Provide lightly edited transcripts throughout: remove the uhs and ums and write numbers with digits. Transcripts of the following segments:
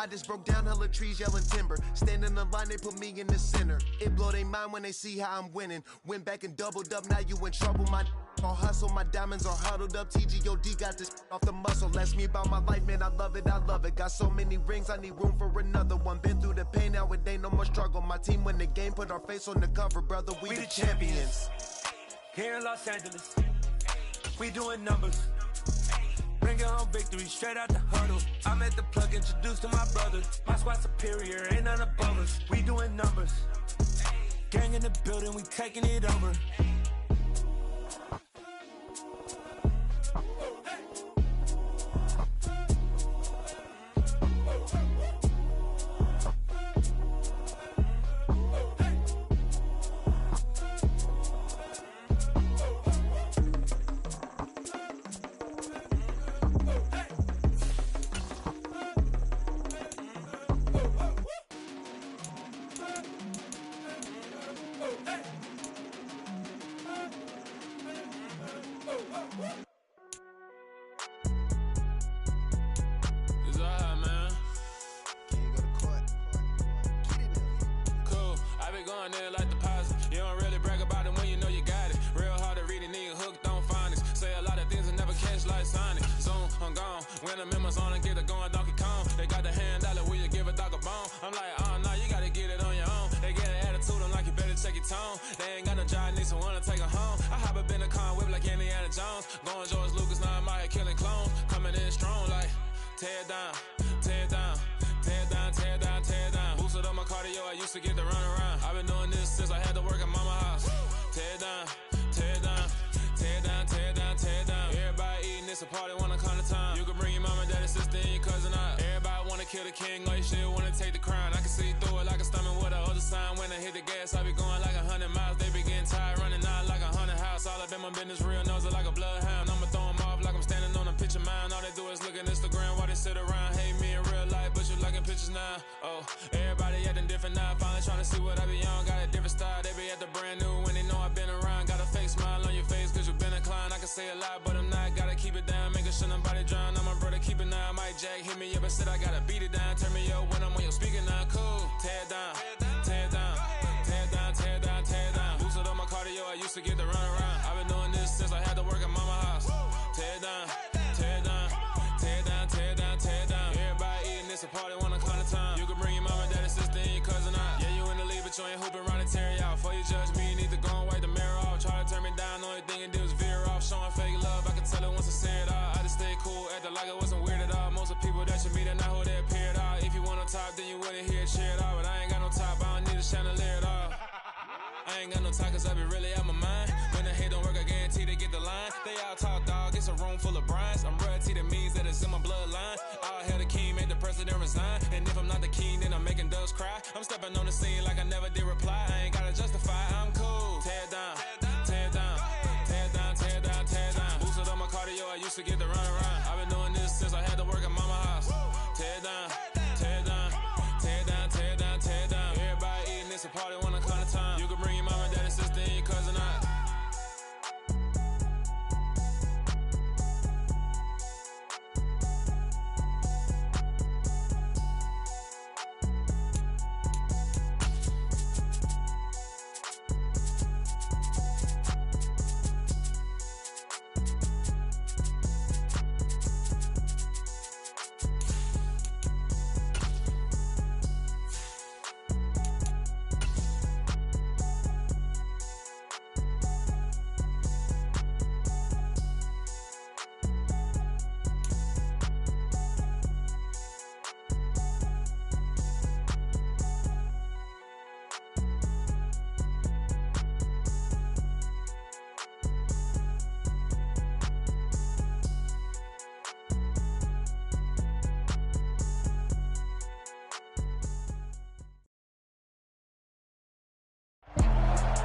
I just broke down hella trees yelling timber. Stand in the line, they put me in the center. It blow they mind when they see how I'm winning. Went back and doubled up, now you in trouble. My all hustle, my diamonds are huddled up. TGOD got this off the muscle. Ask me about my life, man, I love it, I love it. Got so many rings, I need room for another one. Been through the pain, now it ain't no more struggle. My team win the game, put our face on the cover, brother, we the champions. Here in Los Angeles, we doing numbers. Bringing home victory straight out the huddle. I'm at the plug, introduced to my brothers. My squad superior, ain't none above us. We doing numbers. Gang in the building, we taking it over.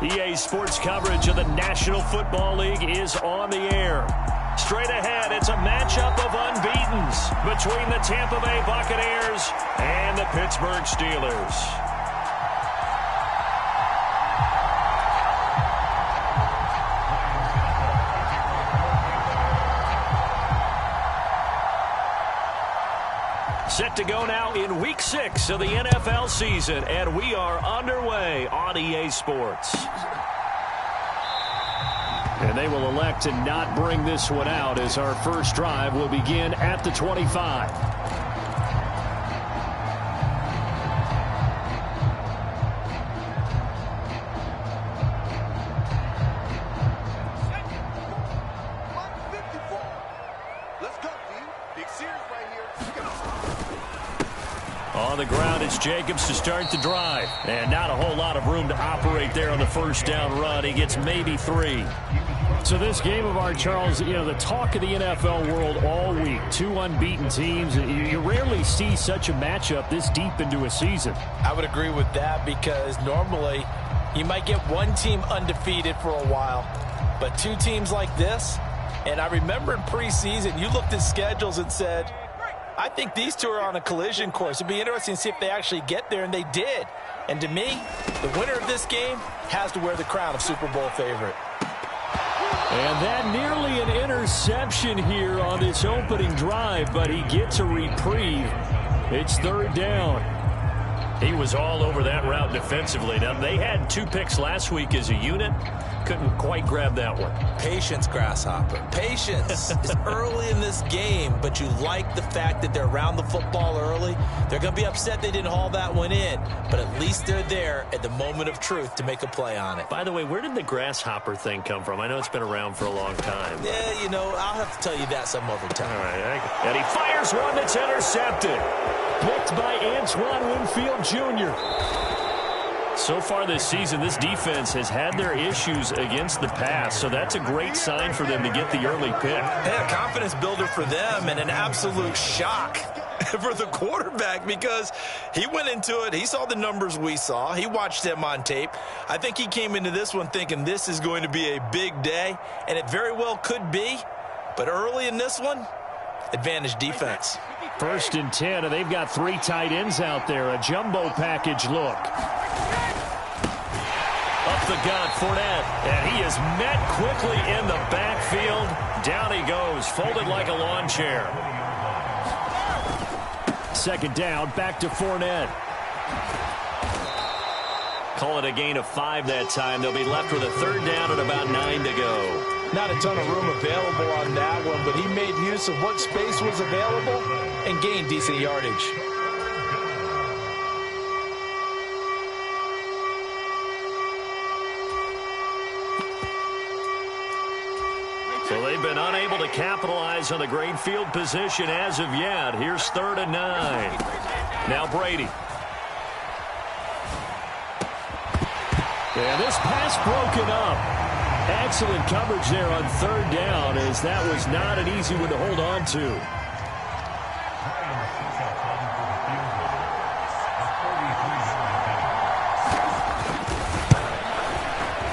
EA Sports coverage of the National Football League is on the air. Straight ahead, it's a matchup of unbeatens between the Tampa Bay Buccaneers and the Pittsburgh Steelers. Set Set to go now in Week 6 of the NFL season, and we are underway on EA Sports. And they will elect to not bring this one out as our first drive will begin at the 25. On the ground, it's Jacobs to start the drive. And not a whole lot of room to operate there on the first down run. He gets maybe 3. So this game of ours, Charles, you know, the talk of the NFL world all week. 2 unbeaten teams. You rarely see such a matchup this deep into a season. I would agree with that because normally you might get one team undefeated for a while. But 2 teams like this, and I remember in preseason, you looked at schedules and said, I think these 2 are on a collision course. It'd be interesting to see if they actually get there, and they did. And to me, the winner of this game has to wear the crown of Super Bowl favorite. And that nearly an interception here on this opening drive, but he gets a reprieve. It's 3rd down. He was all over that route defensively. Now, they had 2 picks last week as a unit. Couldn't quite grab that one. Patience, Grasshopper. Patience. It's early in this game, but you like the fact that they're around the football early. They're going to be upset they didn't haul that one in, but at least they're there at the moment of truth to make a play on it. By the way, where did the grasshopper thing come from? I know it's been around for a long time. Yeah, you know, I'll have to tell you that some other time. All right. And he fires one that's intercepted. Picked by Antoine Winfield Jr. So far this season, this defense has had their issues against the pass, so that's a great sign for them to get the early pick. Yeah, a confidence builder for them and an absolute shock for the quarterback because he went into it. He saw the numbers we saw. He watched them on tape. I think he came into this one thinking this is going to be a big day, and it very well could be. But early in this one, advantage defense. 1st and 10, and they've got 3 tight ends out there. A jumbo package look. Up the gut, Fournette, and he is met quickly in the backfield. Down he goes, folded like a lawn chair. 2nd down, back to Fournette. Call it a gain of 5 that time. They'll be left with a 3rd down and about 9 to go. Not a ton of room available on that one, but he made use of what space was available and gained decent yardage. So they've been unable to capitalize on the great field position as of yet. Here's 3rd and 9. Now Brady. And this pass broken up. Excellent coverage there on 3rd down as that was not an easy one to hold on to.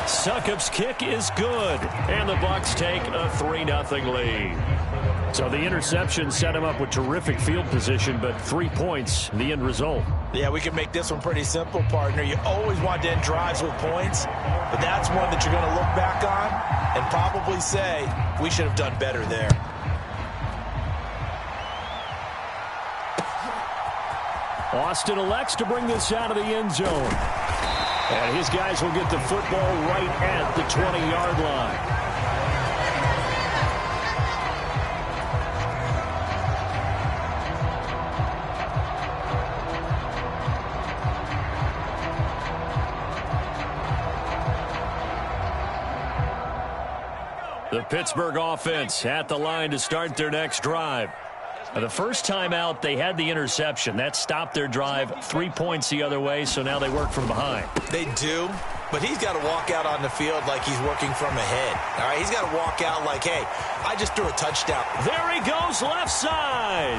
Succop's kick is good, and the Bucs take a 3-0 lead. So the interception set him up with terrific field position, but 3 points, the end result. Yeah, we can make this one pretty simple, partner. You always want to end drives with points, but that's one that you're going to look back on and probably say, we should have done better there. Austin elects to bring this out of the end zone. And his guys will get the football right at the 20-yard line. The Pittsburgh offense at the line to start their next drive. The first time out, they had the interception. That stopped their drive 3 points the other way, so now they work from behind. They do, but he's got to walk out on the field like he's working from ahead. All right, he's got to walk out like, hey, I just threw a touchdown. There he goes, left side.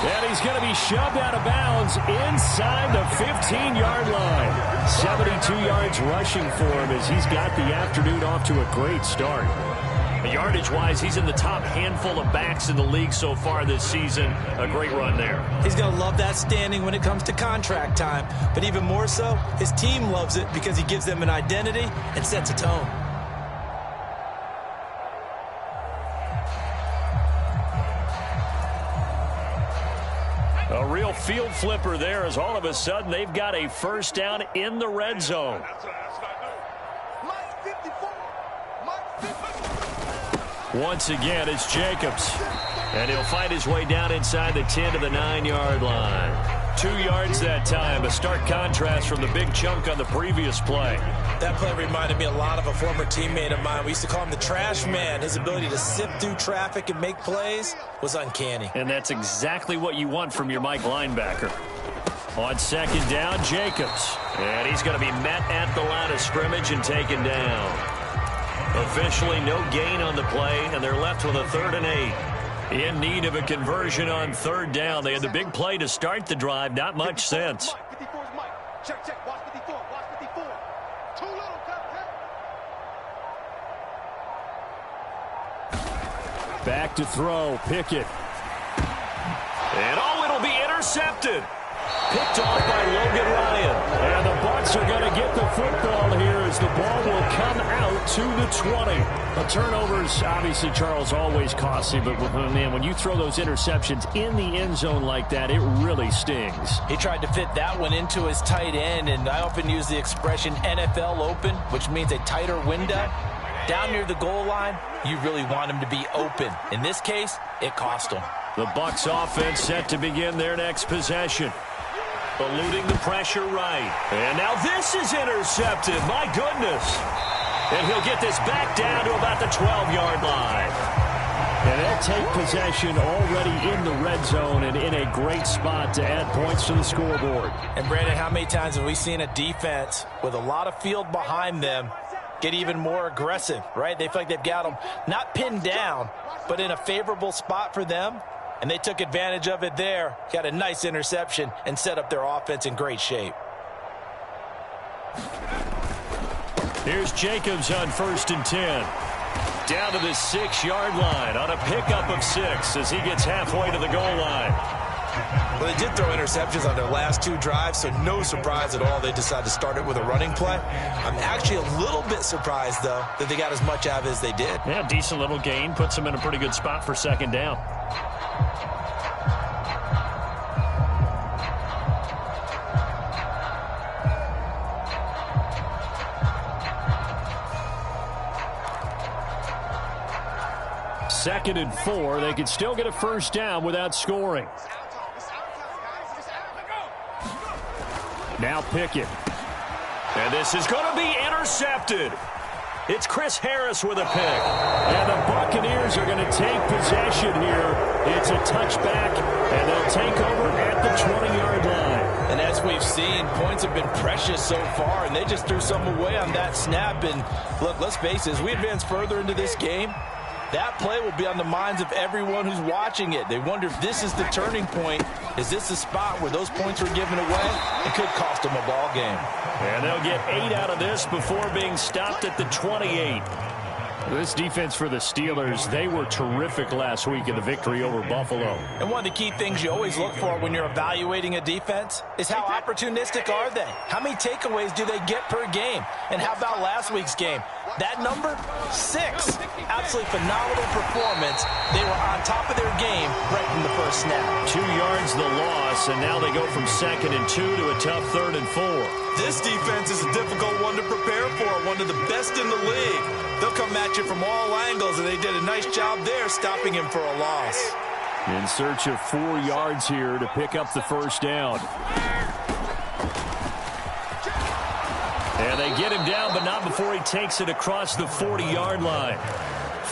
And he's going to be shoved out of bounds inside the 15-yard line. 72 yards rushing for him as he's got the afternoon off to a great start. Yardage-wise, he's in the top handful of backs in the league so far this season. A great run there. He's going to love that standing when it comes to contract time. But even more so, his team loves it because he gives them an identity and sets a tone. A real field flipper there as all of a sudden they've got a first down in the red zone. Once again, it's Jacobs. And he'll find his way down inside the 10 to the 9-yard line. 2 yards that time, a stark contrast from the big chunk on the previous play. That play reminded me a lot of a former teammate of mine. We used to call him the trash man. His ability to sift through traffic and make plays was uncanny. And that's exactly what you want from your Mike linebacker. On second down, Jacobs. And he's going to be met at the line of scrimmage and taken down. Officially no gain on the play, and they're left with a 3rd and 8. In need of a conversion on 3rd down. They had the big play to start the drive. Not much sense. Back to throw. Pickett. And it'll be intercepted. Picked off by Logan Ryan. And the Bucs are going to get the football here as the ball will come out to the 20. The turnovers, obviously, Charles, always costly. But, man, when you throw those interceptions in the end zone like that, it really stings. He tried to fit that one into his tight end, and I often use the expression NFL open, which means a tighter window. Down near the goal line, you really want him to be open. In this case, it cost him. The Bucs offense set to begin their next possession. Eluding the pressure right. And now this is intercepted. My goodness. And he'll get this back down to about the 12-yard line. And they'll take possession already in the red zone and in a great spot to add points to the scoreboard. And, Brandon, how many times have we seen a defense with a lot of field behind them get even more aggressive, right? They feel like they've got them not pinned down, but in a favorable spot for them. And they took advantage of it there, got a nice interception, and set up their offense in great shape. Here's Jacobs on 1st and 10. Down to the 6-yard line on a pickup of 6 as he gets halfway to the goal line. Well, they did throw interceptions on their last 2 drives, so no surprise at all they decided to start it with a running play. I'm actually a little bit surprised, though, that they got as much out of it as they did. Yeah, decent little gain. Puts them in a pretty good spot for 2nd down. Second and 4. They could still get a first down without scoring. Now Pickett. And this is going to be intercepted. It's Chris Harris with a pick. And the Buccaneers are going to take possession here. It's a touchback, and they'll take over at the 20-yard line. And as we've seen, points have been precious so far, and they just threw some away on that snap. And look, let's face it, as we advance further into this game, that play will be on the minds of everyone who's watching it. They wonder if this is the turning point. Is this the spot where those points were given away? It could cost them a ball game. And they'll get 8 out of this before being stopped at the 28. This defense for the Steelers, they were terrific last week in the victory over Buffalo. And one of the key things you always look for when you're evaluating a defense is how opportunistic are they? How many takeaways do they get per game? And how about last week's game? That number, 6. Absolutely phenomenal performance. They were on top of their game right from the first snap. 2 yards the loss, and now they go from 2nd and 2 to a tough 3rd and 4. This defense is a difficult one to prepare for, one of the best in the league. They'll come at you from all angles, and they did a nice job there stopping him for a loss. In search of 4 yards here to pick up the first down. And they get him down, but not before he takes it across the 40-yard line.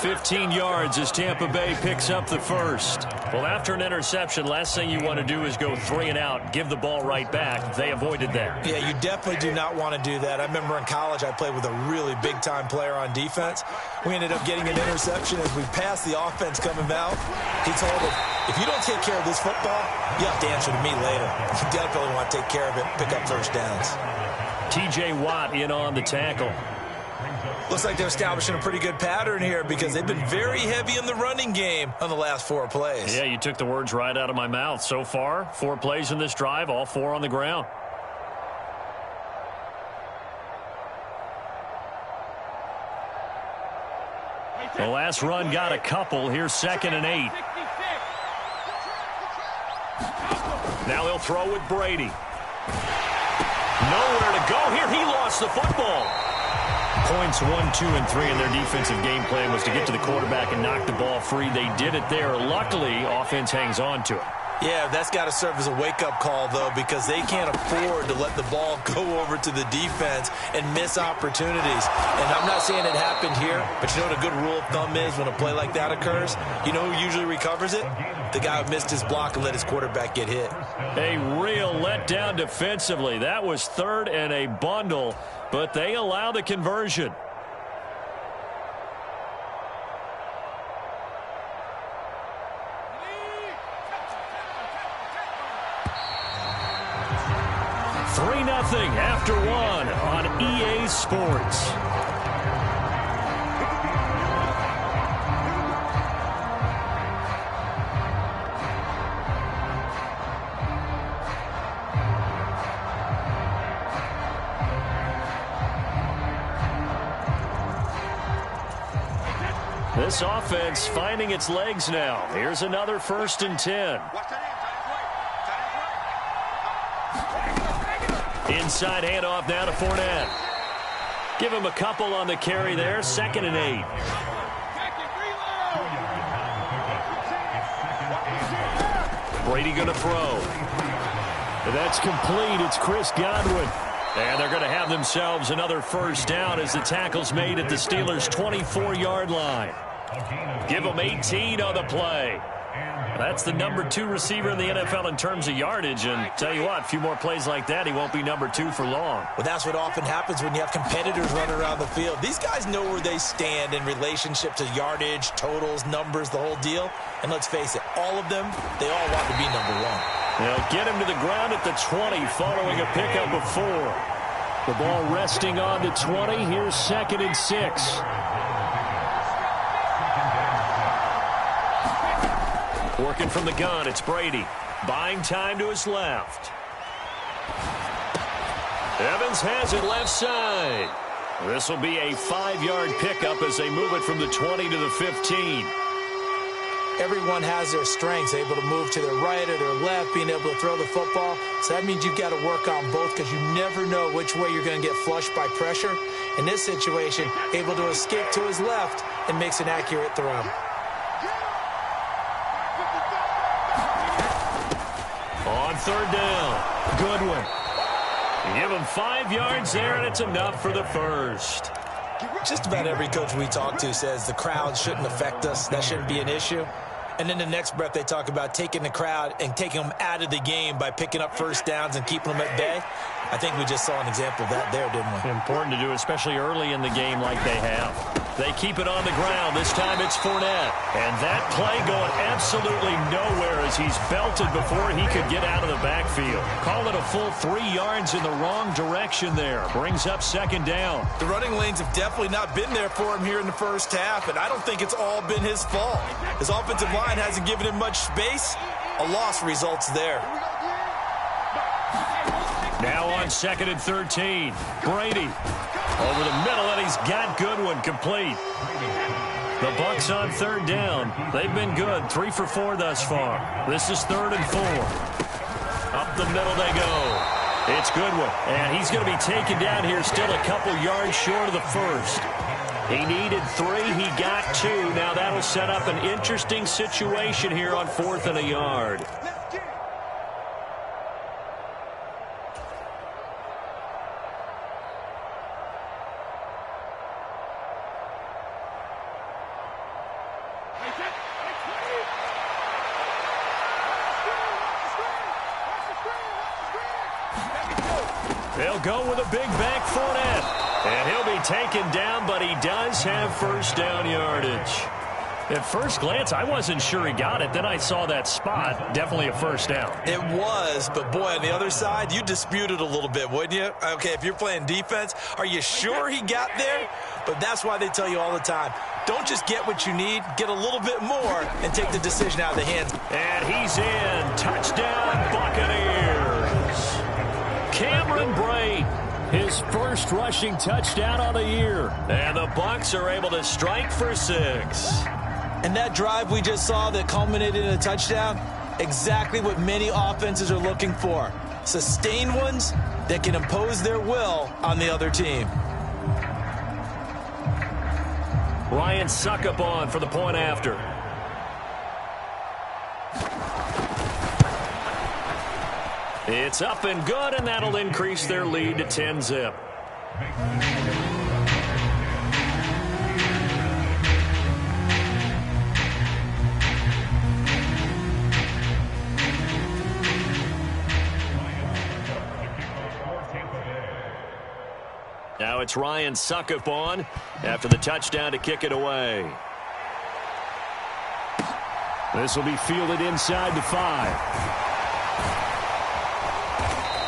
15 yards as Tampa Bay picks up the first. Well, after an interception, last thing you want to do is go 3 and out, give the ball right back. They avoided that. Yeah, you definitely do not want to do that. I remember in college I played with a really big-time player on defense. We ended up getting an interception as we passed the offense coming out. He told him, if you don't take care of this football, you have to answer to me later. You definitely want to take care of it, pick up first downs. T.J. Watt in on the tackle. Looks like they're establishing a pretty good pattern here because they've been very heavy in the running game on the last 4 plays. Yeah, you took the words right out of my mouth. So far, 4 plays in this drive, all 4 on the ground. The last run got a couple. Here's 2nd and 8. Now they'll throw with Brady. Nowhere to go here. He lost the football. Points 1, 2, and 3 in their defensive game plan was to get to the quarterback and knock the ball free. They did it there. Luckily, offense hangs on to it. Yeah, that's got to serve as a wake-up call, though, because they can't afford to let the ball go over to the defense and miss opportunities. And I'm not saying it happened here, but you know what a good rule of thumb is when a play like that occurs? You know who usually recovers it? The guy who missed his block and let his quarterback get hit. A real letdown defensively. That was 3rd and a bundle, but they allow the conversion. After 1 on EA Sports. This offense finding its legs now. Here's another 1st and 10. Inside handoff now to Fournette. Give him a couple on the carry there. 2nd and 8. Brady going to throw. That's complete. It's Chris Godwin. And they're going to have themselves another 1st down as the tackle's made at the Steelers' 24-yard line. Give them 18 on the play. That's the number 2 receiver in the NFL in terms of yardage. And tell you what, a few more plays like that, he won't be number 2 for long. Well, that's what often happens when you have competitors running around the field. These guys know where they stand in relationship to yardage, totals, numbers, the whole deal. And let's face it, all of them, they all want to be number 1. They'll get him to the ground at the 20 following a pickup of 4. The ball resting on the 20. Here's 2nd and 6. Working from the gun, it's Brady. Buying time to his left. Evans has it left side. This will be a 5-yard pickup as they move it from the 20 to the 15. Everyone has their strengths, able to move to their right or their left, being able to throw the football. So that means you've got to work on both because you never know which way you're going to get flushed by pressure. In this situation, able to escape to his left and makes an accurate throw. On 3rd down, Goodwin. Give him 5 yards there, and it's enough for the 1st. Just about every coach we talk to says the crowd shouldn't affect us. That shouldn't be an issue. And in the next breath, they talk about taking the crowd and taking them out of the game by picking up 1st downs and keeping them at bay. I think we just saw an example of that there, didn't we? Important to do, especially early in the game like they have. They keep it on the ground. This time it's Fournette. And that play going absolutely nowhere as he's belted before he could get out of the backfield. Call it a full 3 yards in the wrong direction there. Brings up 2nd down. The running lanes have definitely not been there for him here in the 1st half, and I don't think it's all been his fault. His offensive line hasn't given him much space. A loss results there. Now on 2nd and 13. Brady over the middle, and he's got Goodwin complete. The Bucs on 3rd down. They've been good. 3 for 4 thus far. This is 3rd and 4. Up the middle they go. It's Goodwin, and he's going to be taken down here still a couple yards short of the 1st. He needed 3. He got 2. Now that'll set up an interesting situation here on 4th and a yard. They'll go with a big back Fournette. And he'll be taken down, but he does have 1st down yardage. At first glance, I wasn't sure he got it. Then I saw that spot. Definitely a 1st down. It was, but boy, on the other side, you dispute it a little bit, wouldn't you? Okay, if you're playing defense, are you sure he got there? But that's why they tell you all the time, don't just get what you need, get a little bit more and take the decision out of the hands. And he's in. Touchdown, Buccaneers. Cameron Brate, his 1st rushing touchdown on the year. And the Bucs are able to strike for 6. And that drive we just saw that culminated in a touchdown, Exactly what many offenses are looking for. Sustained ones that can impose their will on the other team. Ryan Succop on for the point after. It's up and good, and that'll increase their lead to 10-zip. Now it's Ryan Succop on after the touchdown to kick it away. This will be fielded inside the 5.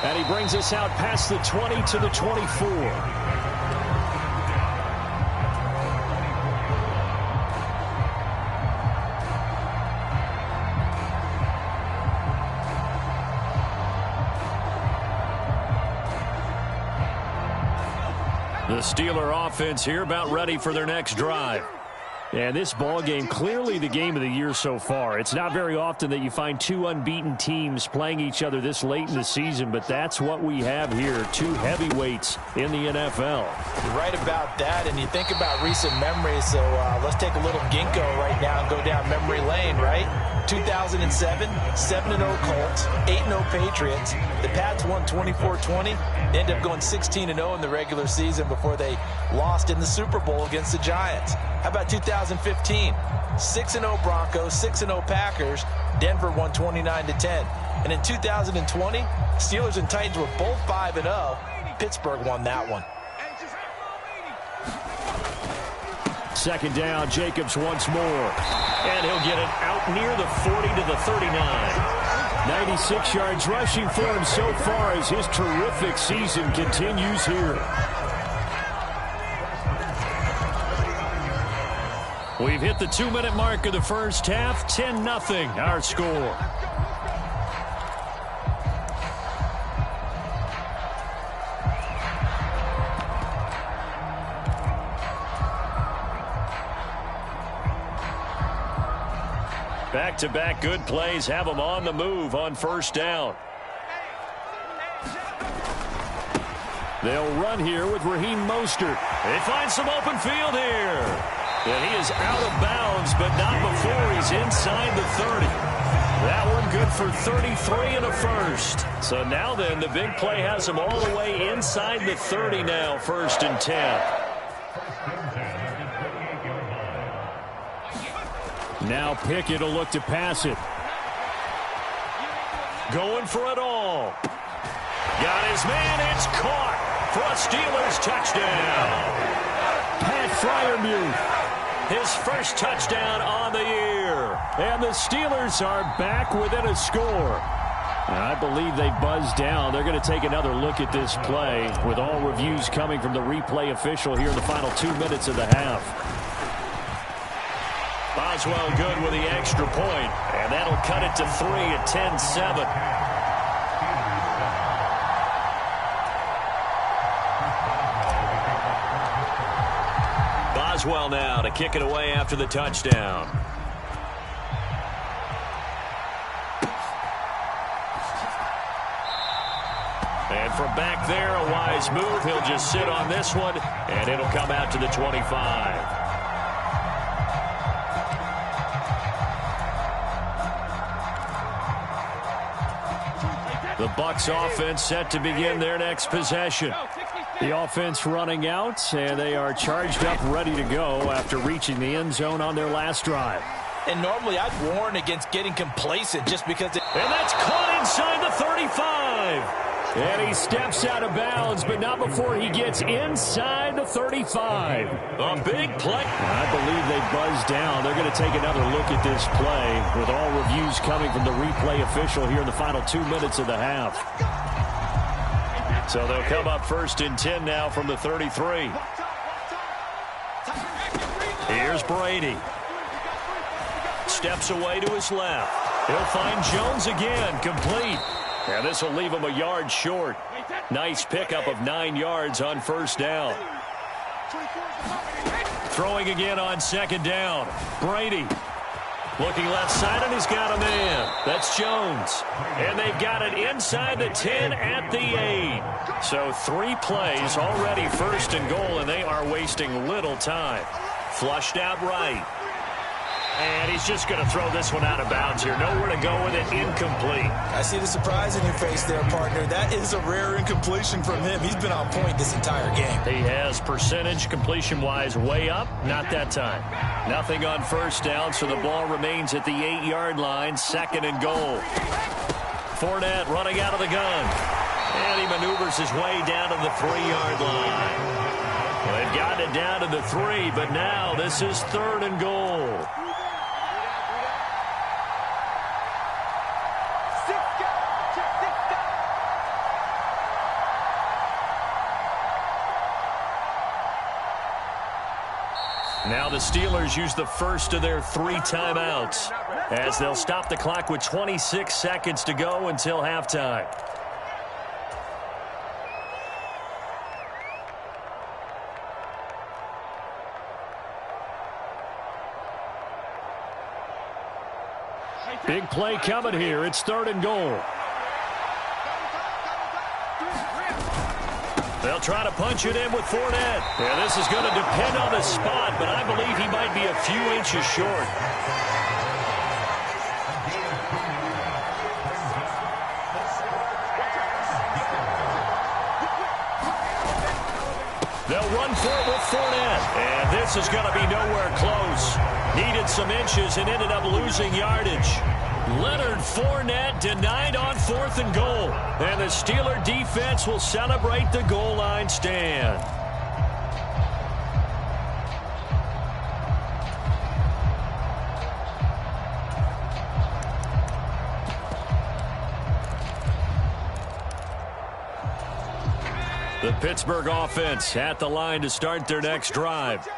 And he brings us out past the 20 to the 24. The Steeler offense here about ready for their next drive. And this ball game, clearly the game of the year so far. It's not very often that you find two unbeaten teams playing each other this late in the season, but that's what we have here, two heavyweights in the NFL. You're right about that, and you think about recent memories, so let's take a little ginkgo right now and go down memory lane, right? 2007, 7-0 Colts, 8-0 Patriots. The Pats won 24-20. They ended up going 16-0 in the regular season before they lost in the Super Bowl against the Giants. How about 2015? 6-0 Broncos, 6-0 Packers. Denver won 29-10. And in 2020, Steelers and Titans were both 5-0. Pittsburgh won that one. Second down, Jacobs once more. And he'll get it out near the 40 to the 39. 96 yards rushing for him so far as his terrific season continues here. We've hit the 2-minute mark of the first half. 10-0 our score. Back-to-back good plays have them on the move on first down. They'll run here with Raheem Mostert. They find some open field here. And he is out of bounds, but not before he's inside the 30. That one good for 33 and a first. So now then, the big play has him all the way inside the 30 now, 1st and 10. Now Pickett will look to pass it. Going for it all. Got his man. It's caught for a Steelers touchdown. Pat Freiermuth. His first touchdown on the year. And the Steelers are back within a score. And I believe they buzzed down. They're going to take another look at this play with all reviews coming from the replay official here in the final 2 minutes of the half. Boswell good with the extra point, and that'll cut it to 3 at 10-7. Boswell now to kick it away after the touchdown. And from back there, a wise move. He'll just sit on this one, and it'll come out to the 25. The Bucs offense set to begin their next possession. The offense running out, and they are charged up, ready to go after reaching the end zone on their last drive. And normally I'd warn against getting complacent just because it... And that's caught inside the 35. And he steps out of bounds, but not before he gets inside the 35. A big play. I believe they buzzed down. They're going to take another look at this play with all reviews coming from the replay official here in the final 2 minutes of the half. So they'll come up 1st and 10 now from the 33. Here's Brady. Steps away to his left. He'll find Jones again, complete. And this will leave him a yard short. Nice pickup of 9 yards on 1st down. Throwing again on 2nd down. Brady. Looking left side, and he's got a man. That's Jones. And they've got it inside the 10 at the 8. So 3 plays already, 1st and goal, and they are wasting little time. Flushed out right. And he's just going to throw this one out of bounds here. Nowhere to go with it. Incomplete. I see the surprise in your face there, partner. That is a rare incompletion from him. He's been on point this entire game. He has percentage completion-wise way up. Not that time. Nothing on 1st down, so the ball remains at the 8-yard line. 2nd and goal. Fournette running out of the gun. And he maneuvers his way down to the 3-yard line. Well, they've gotten it down to the 3, but now this is 3rd and goal. Now the Steelers use the first of their 3 timeouts as they'll stop the clock with 26 seconds to go until halftime. Big play coming here. It's 3rd and goal. They'll try to punch it in with Fournette. Yeah, this is going to depend on the spot, but I believe he might be a few inches short. They'll run for it with Fournette. And this is going to be nowhere close. Needed some inches and ended up losing yardage. Leonard Fournette denied on 4th and goal. And the Steeler defense will celebrate the goal line stand. The Pittsburgh offense at the line to start their next drive.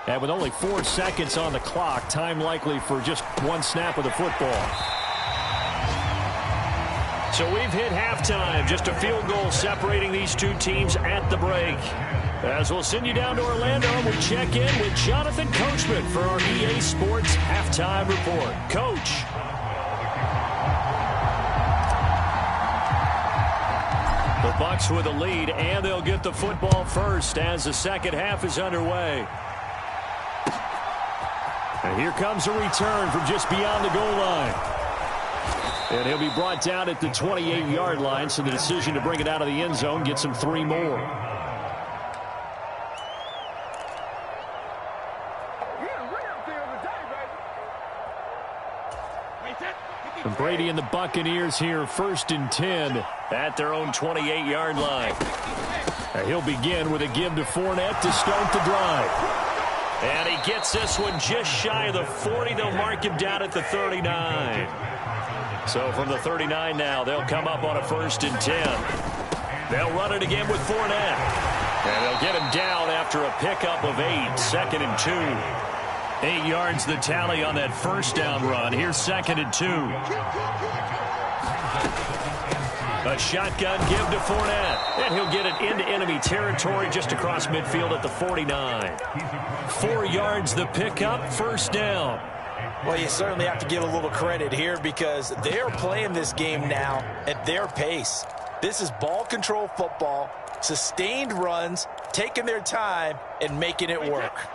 And with only 4 seconds on the clock, time likely for just 1 snap of the football. So we've hit halftime. Just a field goal separating these 2 teams at the break. As we'll send you down to Orlando, we check in with Jonathan Coachman for our EA Sports Halftime Report. Coach. The Bucs with a lead, and they'll get the football first as the second half is underway. And here comes a return from just beyond the goal line. And he'll be brought down at the 28-yard line, so the decision to bring it out of the end zone gets him 3 more. And Brady and the Buccaneers here, 1st and 10 at their own 28-yard line. And he'll begin with a give to Fournette to start the drive. And he gets this one just shy of the 40. They'll mark him down at the 39. So from the 39 now, they'll come up on a 1st and 10. They'll run it again with Fournette. And they'll get him down after a pickup of 8. 2nd and 2. 8 yards the tally on that 1st down run. Here's 2nd and 2. A shotgun give to Fournette. And he'll get it into enemy territory just across midfield at the 49. 4 yards the pickup, 1st down. Well, you certainly have to give a little credit here because they're playing this game now at their pace. This is ball control football, sustained runs, taking their time, and making it work.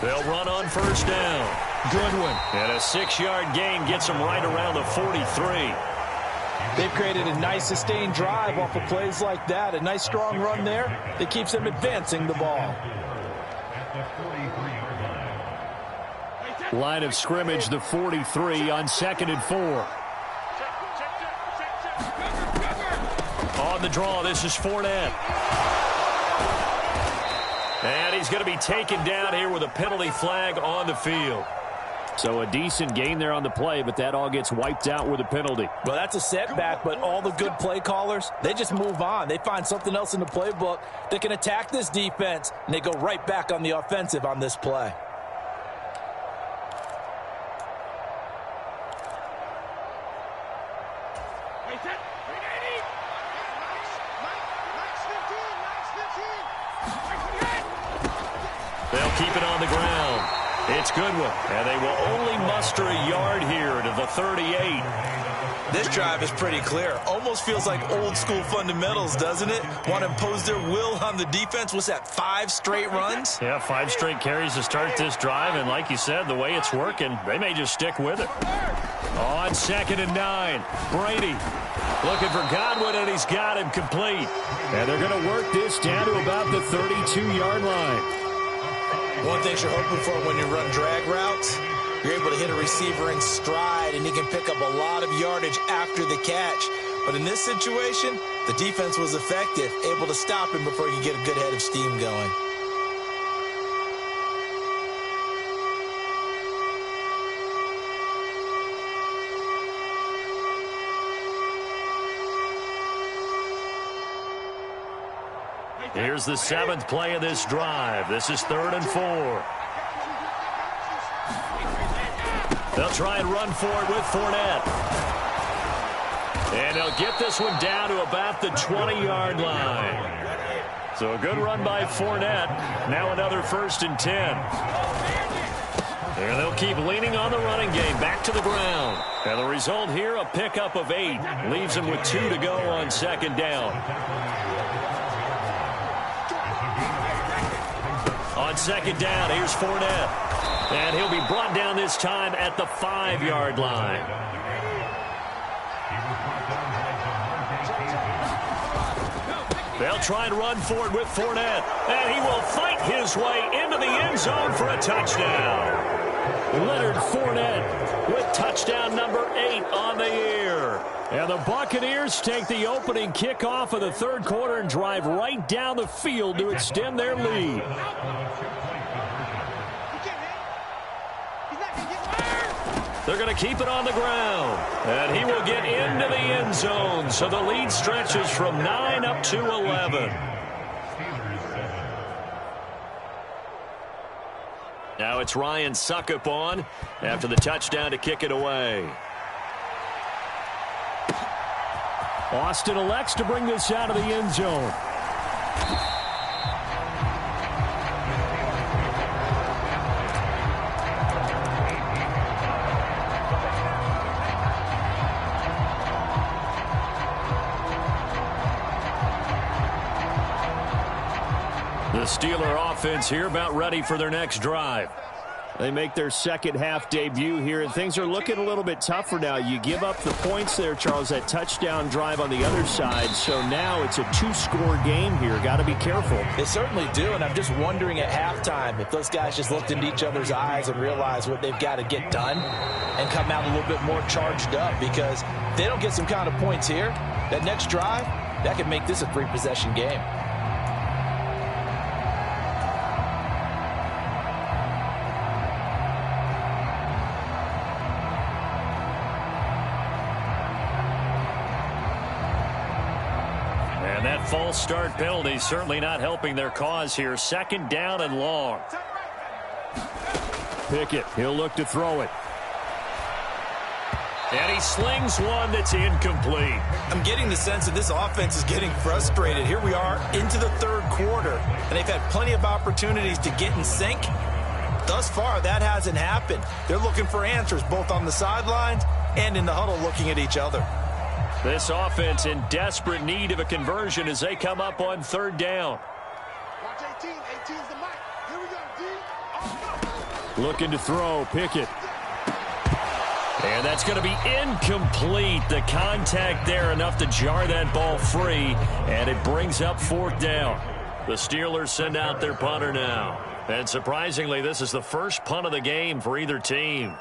They'll run on 1st down. Good one. And a 6-yard gain gets them right around the 43. They've created a nice sustained drive off of plays like that. A nice strong run there that keeps them advancing the ball. Line of scrimmage, the 43 on 2nd and 4. On the draw, this is Fournette. And he's going to be taken down here with a penalty flag on the field. So a decent gain there on the play, but that all gets wiped out with a penalty. Well, that's a setback, but all the good play callers, they just move on. They find something else in the playbook that can attack this defense, and they go right back on the offensive on this play. keep it on the ground. It's Goodwin, and they will only muster a yard here to the 38. This drive is pretty clear. Almost feels like old school fundamentals, doesn't it? Want to impose their will on the defense. What's that, 5 straight runs? Yeah, 5 straight carries to start this drive, and like you said, the way it's working, they may just stick with it. On 2nd and 9, Brady looking for Godwin, and he's got him complete. And they're going to work this down to about the 32-yard line. One thing you're hoping for when you run drag routes, you're able to hit a receiver in stride, and he can pick up a lot of yardage after the catch. But in this situation, the defense was effective, able to stop him before he could get a good head of steam going. Here's the 7th play of this drive. This is 3rd and 4. They'll try and run for it with Fournette. And they'll get this one down to about the 20-yard line. So a good run by Fournette. Now another 1st and 10. And they'll keep leaning on the running game back to the ground. And the result here, a pickup of 8. Leaves them with 2 to go on 2nd down. On 2nd down, here's Fournette. And he'll be brought down this time at the 5-yard line. They'll try and run for it with Fournette. And he will fight his way into the end zone for a touchdown. Leonard Fournette with touchdown number 8 on the year. And the Buccaneers take the opening kickoff of the 3rd quarter and drive right down the field to extend their lead. They're going to keep it on the ground. And he will get into the end zone. So the lead stretches from 9 up to 11. Now it's Ryan Suckup on after the touchdown to kick it away. Austin elects to bring this out of the end zone. The Steeler offense here about ready for their next drive. They make their second half debut here, and things are looking a little bit tougher now. You give up the points there, Charles, that touchdown drive on the other side. So now it's a 2-score game here. Got to be careful. They certainly do, and I'm just wondering at halftime if those guys just looked into each other's eyes and realized what they've got to get done and come out a little bit more charged up, because if they don't get some kind of points here, that next drive, that could make this a 3-possession game. That false start penalty certainly not helping their cause here. 2nd down and long. Pickett, he'll look to throw it. And he slings one that's incomplete. I'm getting the sense that this offense is getting frustrated. Here we are into the 3rd quarter, and they've had plenty of opportunities to get in sync. Thus far, that hasn't happened. They're looking for answers both on the sidelines and in the huddle looking at each other. This offense in desperate need of a conversion as they come up on 3rd down. Watch 18. 18's the mic. Here we go, D. Looking to throw, Pickett. And that's going to be incomplete. The contact there enough to jar that ball free, and it brings up 4th down. The Steelers send out their punter now. And surprisingly, this is the first punt of the game for either team.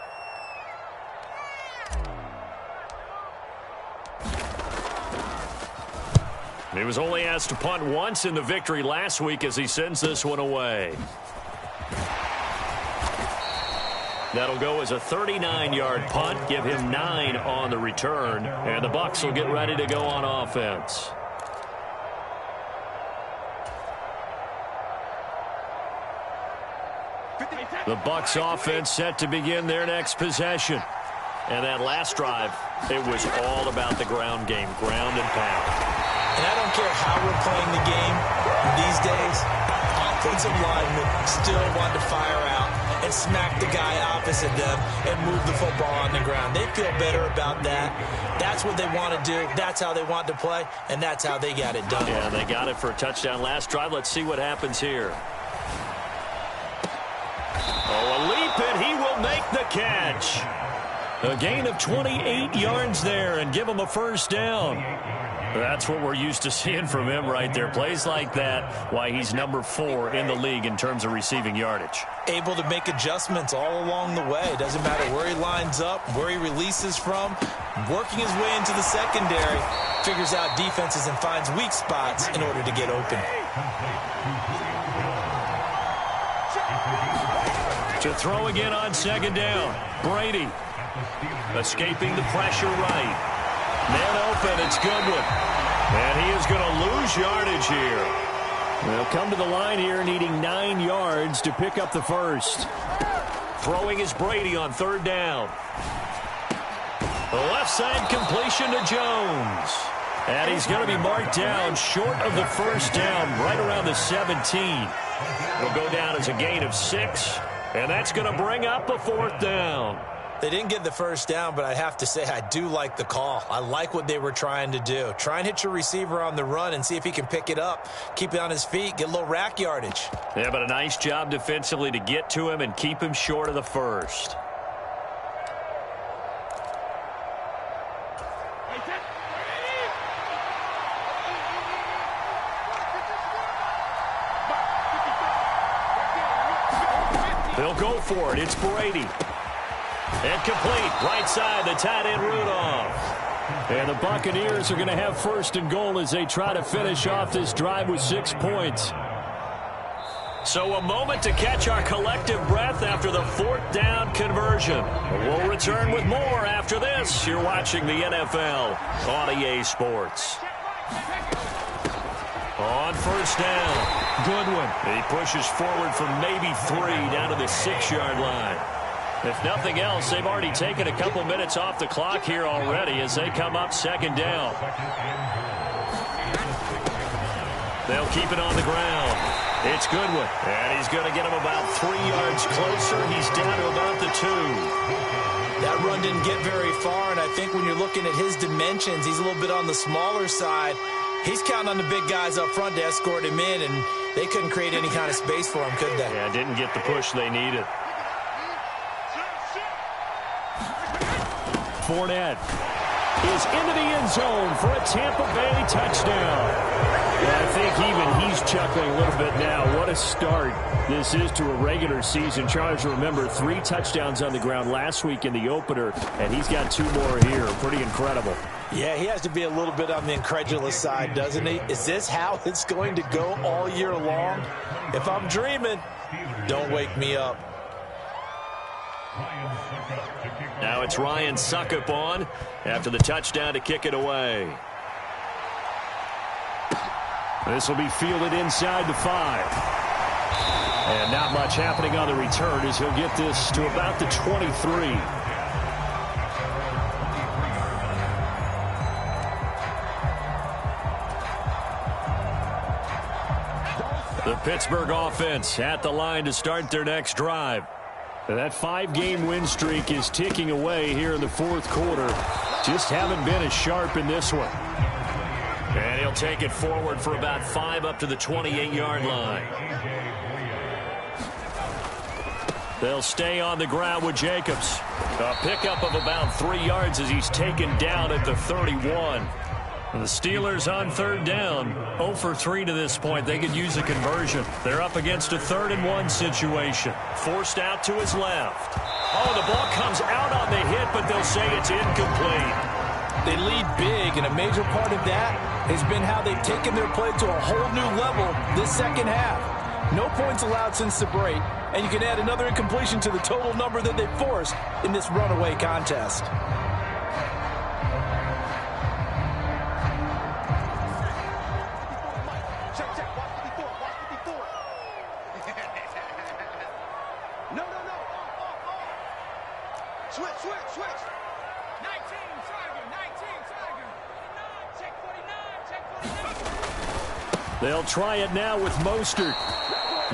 He was only asked to punt once in the victory last week as he sends this one away. That'll go as a 39-yard punt, give him 9 on the return, and the Bucs will get ready to go on offense. The Bucs offense set to begin their next possession. And that last drive, it was all about the ground game, ground and pound. And I don't care how we're playing the game these days, offensive linemen still want to fire out and smack the guy opposite them and move the football on the ground. They feel better about that. That's what they want to do. That's how they want to play, and that's how they got it done. Yeah, they got it for a touchdown last drive. Let's see what happens here. Oh, a leap, and he will make the catch. A gain of 28 yards there and give him a first down. That's what we're used to seeing from him right there. Plays like that, why he's number 4 in the league in terms of receiving yardage. Able to make adjustments all along the way. Doesn't matter where he lines up, where he releases from. Working his way into the secondary. Figures out defenses and finds weak spots in order to get open. To throw again on second down. Brady escaping the pressure right. Man open, it's Goodwin. And he is going to lose yardage here. They'll come to the line here needing 9 yards to pick up the first. Throwing is Brady on third down. The left side completion to Jones. And he's going to be marked down short of the first down, right around the 17. It'll go down as a gain of 6. And that's going to bring up a fourth down. They didn't get the first down, but I have to say I do like the call. I like what they were trying to do. Try and hit your receiver on the run and see if he can pick it up, keep it on his feet, get a little rack yardage. Yeah, but a nice job defensively to get to him and keep him short of the first. They'll go for it. It's Brady. And complete. Right side, the tight end Rudolph. And the Buccaneers are going to have first and goal as they try to finish off this drive with 6 points. So a moment to catch our collective breath after the fourth down conversion. We'll return with more after this. You're watching the NFL on EA Sports. On first down, Goodwin. He pushes forward for maybe 3 down to the 6-yard line. If nothing else, they've already taken a couple minutes off the clock here already as they come up second down. They'll keep it on the ground. It's Goodwin, and he's going to get him about 3 yards closer. He's down to about the 2. That run didn't get very far, and I think when you're looking at his dimensions, he's a little bit on the smaller side. He's counting on the big guys up front to escort him in, and they couldn't create any kind of space for him, could they? Yeah, didn't get the push they needed. Fournette is into the end zone for a Tampa Bay touchdown. I think even he's chuckling a little bit now. What a start this is to a regular season. Charles, remember, 3 touchdowns on the ground last week in the opener, and he's got 2 more here. Pretty incredible. Yeah, he has to be a little bit on the incredulous side, doesn't he? Is this how it's going to go all year long? If I'm dreaming, don't wake me up. Now it's Ryan Suckup on after the touchdown to kick it away. This will be fielded inside the 5. And not much happening on the return as he'll get this to about the 23. The Pittsburgh offense at the line to start their next drive. That 5-game win streak is ticking away here in the fourth quarter. Just haven't been as sharp in this one. And he'll take it forward for about 5 up to the 28-yard line. They'll stay on the ground with Jacobs. A pickup of about 3 yards as he's taken down at the 31. The Steelers on third down, 0 for 3 to this point. They could use a conversion. They're up against a 3rd-and-1 situation. Forced out to his left. Oh, the ball comes out on the hit, but they'll say it's incomplete. They lead big, and a major part of that has been how they've taken their play to a whole new level this second half. No points allowed since the break, and you can add another incompletion to the total number that they forced in this runaway contest. They'll try it now with Mostert.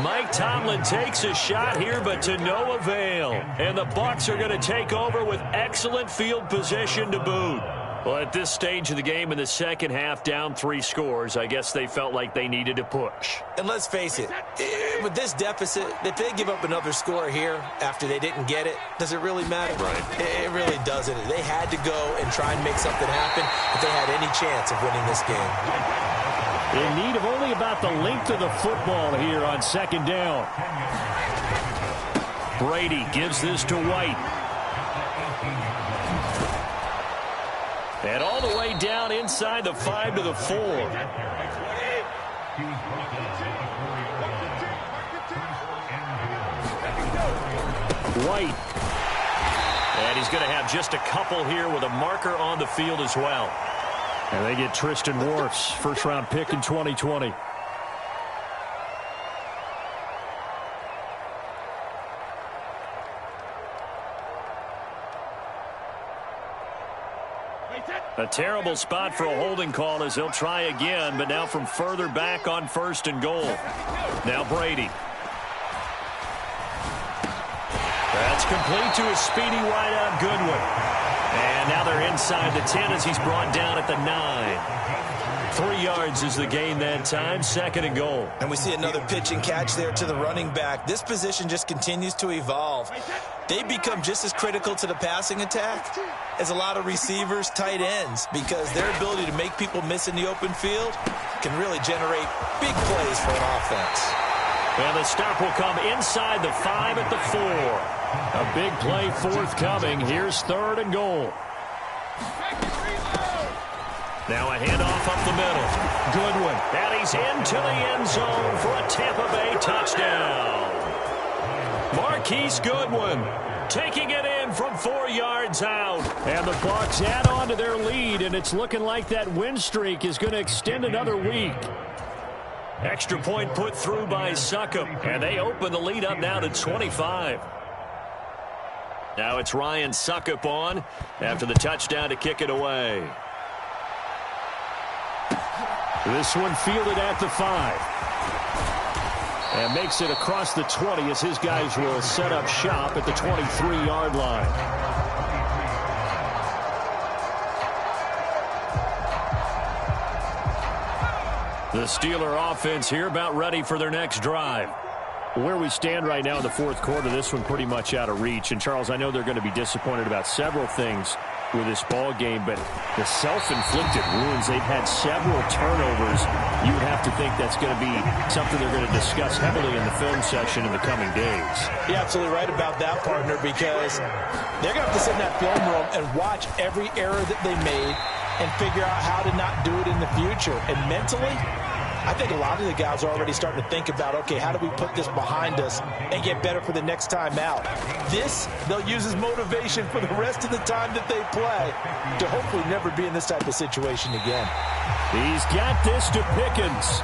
Mike Tomlin takes a shot here, but to no avail. And the Bucs are going to take over with excellent field position to boot. Well, at this stage of the game in the second half, down 3 scores, I guess they felt like they needed to push. And let's face it, with this deficit, if they give up another score here after they didn't get it, does it really matter? Right. It really doesn't. They had to go and try and make something happen if they had any chance of winning this game. In need of only about the length of the football here on second down. Brady gives this to White. And all the way down inside the 5 to the 4. White. And he's going to have just a couple here with a marker on the field as well. And they get Tristan Wirfs, first-round pick in 2020. A terrible spot for a holding call as they'll try again, but now from further back on 1st and goal. Now Brady. That's complete to a speedy wideout Goodwin. And now they're inside the 10 as he's brought down at the 9. 3 yards is the gain that time, 2nd and goal. And we see another pitch and catch there to the running back. This position just continues to evolve. They become just as critical to the passing attack as a lot of receivers, tight ends, because their ability to make people miss in the open field can really generate big plays for an offense. And the stop will come inside the 5 at the 4. A big play forthcoming. Here's 3rd and goal. Now a handoff up the middle. Goodwin. And he's into the end zone for a Tampa Bay touchdown. Marquise Goodwin taking it in from 4 yards out. And the Bucs add on to their lead, and it's looking like that win streak is going to extend another week. Extra point put through by Succop, and they open the lead up now to 25. Now it's Ryan Succop on after the touchdown to kick it away. This one fielded at the 5. And makes it across the 20 as his guys will set up shop at the 23-yard line. The Steeler offense here about ready for their next drive. Where we stand right now in the 4th quarter, this one pretty much out of reach. And, Charles, I know they're going to be disappointed about several things with this ball game, but the self-inflicted wounds, they've had several turnovers. You would have to think that's going to be something they're going to discuss heavily in the film session in the coming days. You're absolutely right about that, partner, because they're going to have to sit in that film room and watch every error that they made and figure out how to not do it in the future. And mentally, I think a lot of the guys are already starting to think about, okay, how do we put this behind us and get better for the next time out? This, they'll use as motivation for the rest of the time that they play to hopefully never be in this type of situation again. He's got this to Pickens.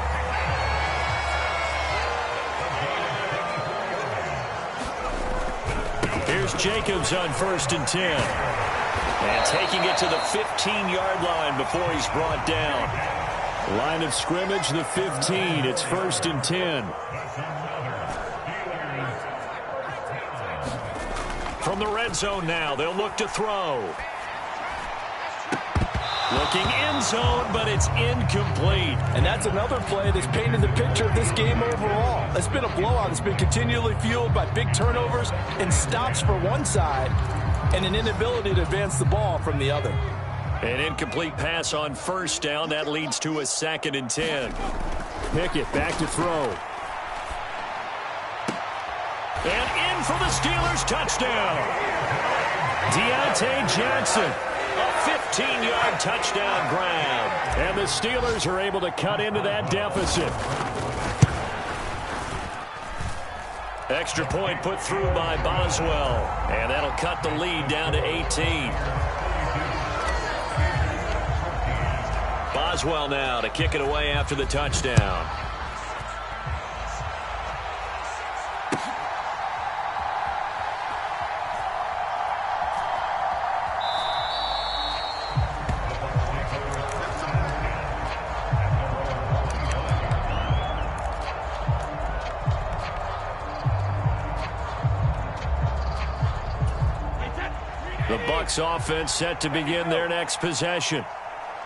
Here's Jacobs on 1st and 10. And taking it to the 15-yard line before he's brought down. Line of scrimmage, the 15. It's 1st and 10. From the red zone now, they'll look to throw. Looking end zone, but it's incomplete. And that's another play that's painted the picture of this game overall. It's been a blowout. It's been continually fueled by big turnovers and stops for one side and an inability to advance the ball from the other. An incomplete pass on 1st down. That leads to a 2nd and 10. Pickett back to throw. And in for the Steelers touchdown. Deontay Johnson. A 15-yard touchdown grab. And the Steelers are able to cut into that deficit. Extra point put through by Boswell. And that'll cut the lead down to 18. Boswell now to kick it away after the touchdown. The Bucs offense set to begin their next possession.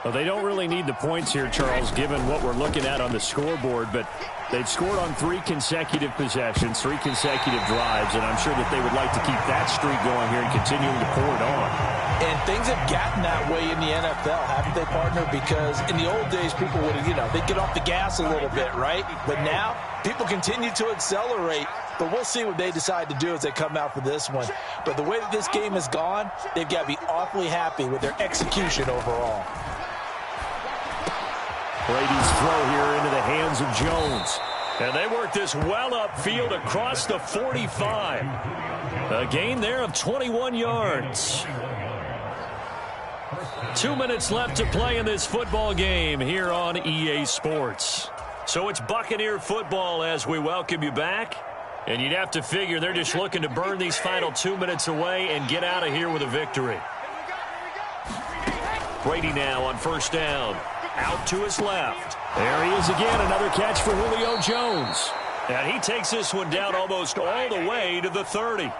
Well, they don't really need the points here, Charles, given what we're looking at on the scoreboard, but they've scored on 3 consecutive possessions, 3 consecutive drives, and I'm sure that they would like to keep that streak going here and continuing to pour it on. And things have gotten that way in the NFL, haven't they, partner? Because in the old days, people would, they'd get off the gas a little bit, right? But now, people continue to accelerate, but we'll see what they decide to do as they come out for this one. But the way that this game has gone, they've got to be awfully happy with their execution overall. Brady's throw here into the hands of Jones. And they work this well upfield across the 45. A gain there of 21 yards. 2 minutes left to play in this football game here on EA Sports. So it's Buccaneer football as we welcome you back. And you'd have to figure they're just looking to burn these final 2 minutes away and get out of here with a victory. Brady now on first down. Out to his left. There he is again, another catch for Julio Jones. And he takes this one down almost all the way to the 30.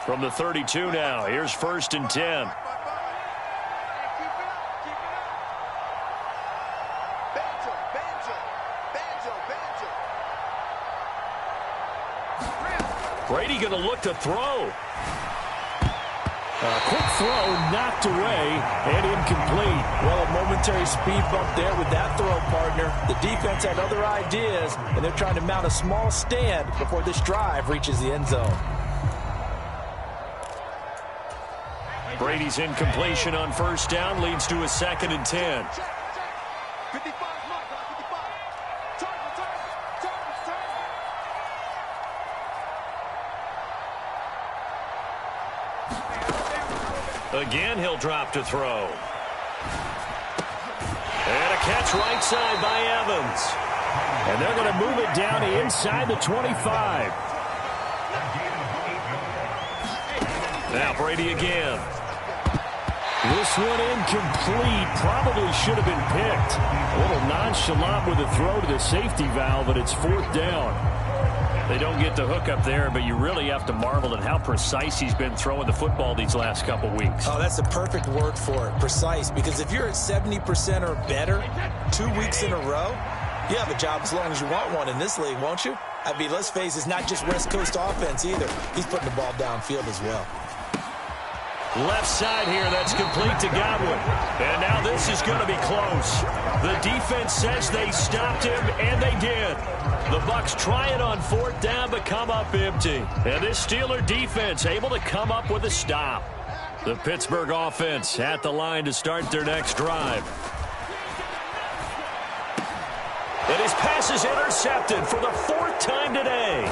From the 32 now, here's 1st and 10. Brady going to look to throw. A quick throw knocked away and incomplete. Well, a momentary speed bump there with that throw, partner. The defense had other ideas, and they're trying to mount a small stand before this drive reaches the end zone. Brady's incompletion on first down leads to a 2nd and 10. Again, he'll drop to throw. And a catch right side by Evans. And they're going to move it down to inside the 25. Now Brady again. This one incomplete. Probably should have been picked. A little nonchalant with a throw to the safety valve, but it's 4th down. They don't get the hook up there, but you really have to marvel at how precise he's been throwing the football these last couple weeks. Oh, that's the perfect word for it, precise. Because if you're at 70% or better 2 weeks in a row, you have a job as long as you want one in this league, won't you? I mean, let's face it, it's not just West Coast offense either. He's putting the ball downfield as well. Left side here, that's complete to Godwin. And now this is going to be close. The defense says they stopped him, and they did. The Bucs try it on 4th down, but come up empty. And this Steeler defense able to come up with a stop. The Pittsburgh offense at the line to start their next drive. And his pass is intercepted for the 4th time today.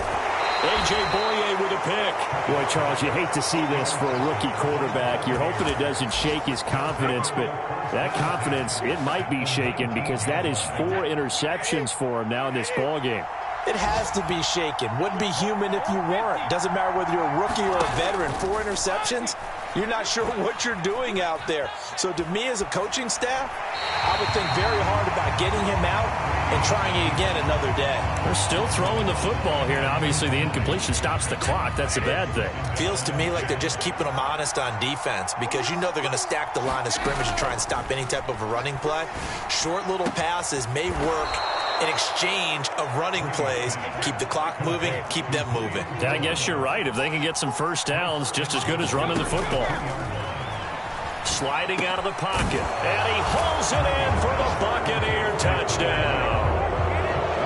A.J. Boye with a pick. Boy, Charles, you hate to see this for a rookie quarterback. You're hoping it doesn't shake his confidence, but that confidence, it might be shaken because that is 4 interceptions for him now in this ballgame. It has to be shaken. Wouldn't be human if you weren't. Doesn't matter whether you're a rookie or a veteran. 4 interceptions, you're not sure what you're doing out there. So to me as a coaching staff, I would think very hard about getting him out and trying it again another day. They're still throwing the football here. Now, obviously, the incompletion stops the clock. That's a bad thing. Feels to me like they're just keeping them honest on defense because you know they're going to stack the line of scrimmage and try and stop any type of a running play. Short little passes may work in exchange of running plays. Keep the clock moving, keep them moving. I guess you're right. If they can get some first downs, just as good as running the football. Sliding out of the pocket. And he hauls it in for the Buccaneer touchdown.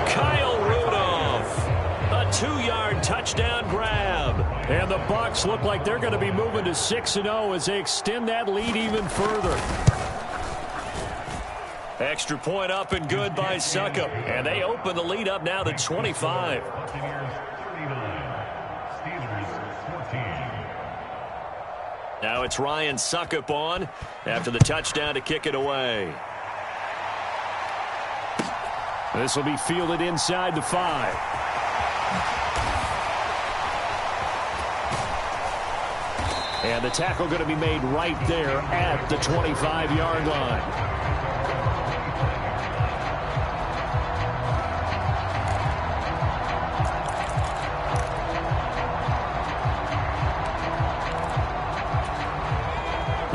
Kyle Rudolph. A 2-yard touchdown grab. And the Bucs look like they're going to be moving to 6-0 as they extend that lead even further. Extra point up and good by Succop. And they open the lead up now to 25. Now it's Ryan Succop on after the touchdown to kick it away. This will be fielded inside the 5. And the tackle going to be made right there at the 25-yard line.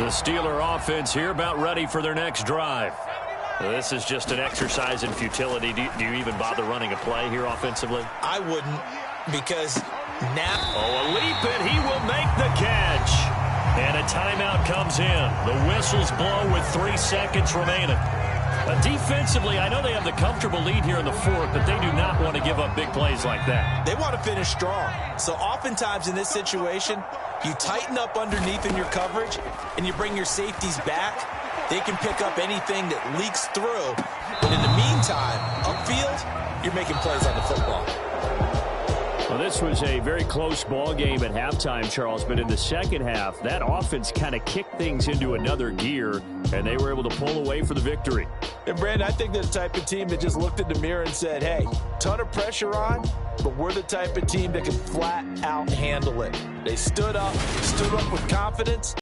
The Steeler offense here about ready for their next drive. This is just an exercise in futility. Do you even bother running a play here offensively? I wouldn't, because now... Oh, a leap, and he will make the catch. And a timeout comes in. The whistles blow with 3 seconds remaining. Defensively, I know they have the comfortable lead here in the fourth, but they do not want to give up big plays like that. They want to finish strong. So oftentimes in this situation, you tighten up underneath in your coverage, and you bring your safeties back. They can pick up anything that leaks through. But in the meantime, upfield, you're making plays on the football. Well, this was a very close ball game at halftime, Charles, but in the second half, that offense kind of kicked things into another gear, and they were able to pull away for the victory. And, Brandon, I think they're the type of team that just looked in the mirror and said, hey, ton of pressure on, but we're the type of team that can flat out handle it. They stood up with confidence.